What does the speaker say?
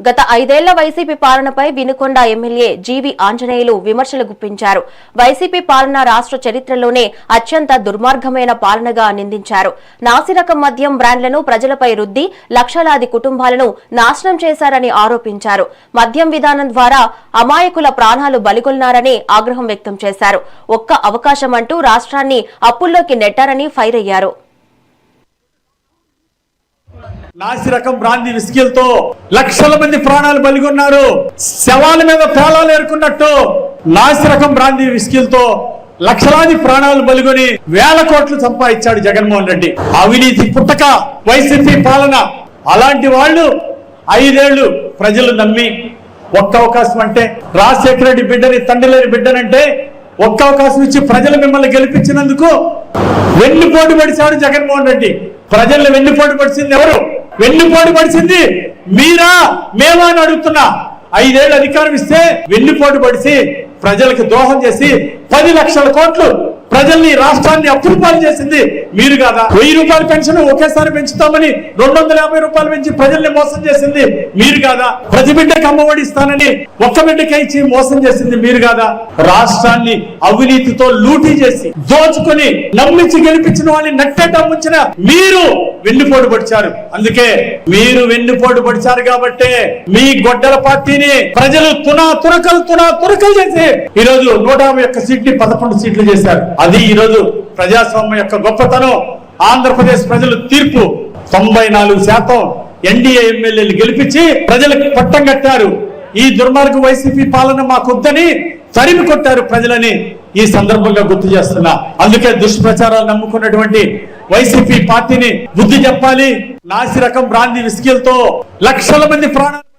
గత 5 ఏళ్ల వైసీపీ పాలనపై వినుకొండ ఎమ్మెల్యే జీవి ఆంజనేయులు విమర్శలు గుప్పించారు. వైసీపీ పాలన రాష్ట్ర చరిత్రలోనే అత్యంత దుర్మార్గమైన పాలనగా నిందించారు. నాసిరకం మద్యం బ్రాండ్లను ప్రజలపై రుద్ది లక్షలాది కుటుంబాలను నాశనం చేశారని ఆరోపించారు. మద్యం విధానం ద్వారా అమాయకుల ప్రాణాలు బలిగొల్నారని ఆగ్రహం వ్యక్తం చేశారు. ఒక్క అవకాశం అంటూ రాష్ట్రాన్ని అప్పుల్లోకి నెట్టారని ఫైర్ అయ్యారు. నాసిరకం బ్రాందీ విస్కీలతో లక్షల మంది ప్రాణాలు బలిగొన్నారు. శవాల మీద పేలాలు ఏరుకున్నట్టు నాసిరకం బ్రాందీ విస్కీలతో లక్షలాది ప్రాణాలు బలిగొని వేల కోట్లు సంపాదించాడు జగన్మోహన్ రెడ్డి. అవినీతి పుట్టక వైసీపీ పాలన. అలాంటి వాళ్ళు 5 ఏళ్లు ప్రజలు నమ్మి ఒక్క అవకాశం అంటే రాజశేఖర రెడ్డి బిడ్డని తండ్రి లేని బిడ్డనంటే ఒక్క అవకాశం ఇచ్చి ప్రజలు మిమ్మల్ని గెలిపించినందుకు వెన్నుపోటు పడిచాడు జగన్మోహన్ రెడ్డి. ప్రజల్ని వెన్నుపోటు పడిచింది ఎవరు? వెన్నుపోటు పడిచింది మీరా మేమా అని అడుగుతున్నా. 5 ఏళ్ళు అధికారం ఇస్తే వెన్నుపోటు పడిచి ప్రజలకు ద్రోహం చేసి 10 లక్షల కోట్లు ప్రజల్ని రాష్ట్రాన్ని అప్పుల పాలు చేసింది మీరు కాదా? 1000 రూపాయల పెన్షన్ ఒకేసారి పెంచుతామని 250 రూపాయలు పెంచి ప్రజల్ని మోసం చేసింది మీరు కాదా? ప్రతి బిడ్డకి అమ్మఒడి ఇస్తానని ఒక్క బిడ్డకే ఇచ్చి మోసం చేసింది మీరు కాదా? రాష్ట్రాన్ని అవినీతితో లూటీ చేసి దోచుకొని నమ్మించి గెలిపించిన వాళ్ళని నట్టేట ముంచిన మీరు వెన్నుపోటు పడిచారు. అందుకే మీరు వెన్నుపోటు పడిచారు కాబట్టే మీ గొడ్డల పార్టీని ప్రజలు తునకలు చేసి ఈరోజు 151 సీట్ని 11 సీట్లు చేశారు. అది ఈరోజు ప్రజాస్వామ్యం యొక్క గొప్పతనం. ఆంధ్రప్రదేశ్ ప్రజలు తీర్పు 94% ఎన్డీఏ ఎమ్మెల్యేలు గెలిపించి ప్రజలకు పట్టం కట్టారు. ఈ దుర్మార్గ వైసీపీ పాలన మాకొద్దని తరిమి కొట్టారు ప్రజలని ఈ సందర్భంగా గుర్తు చేస్తున్నా. అందుకే దుష్ప్రచారాలు నమ్ముకున్నటువంటి వైసీపీ పార్టీని బుద్ధి చెప్పాలి. నాసిరకం బ్రాందీ విస్కీలతో లక్షల మంది ప్రాణాలు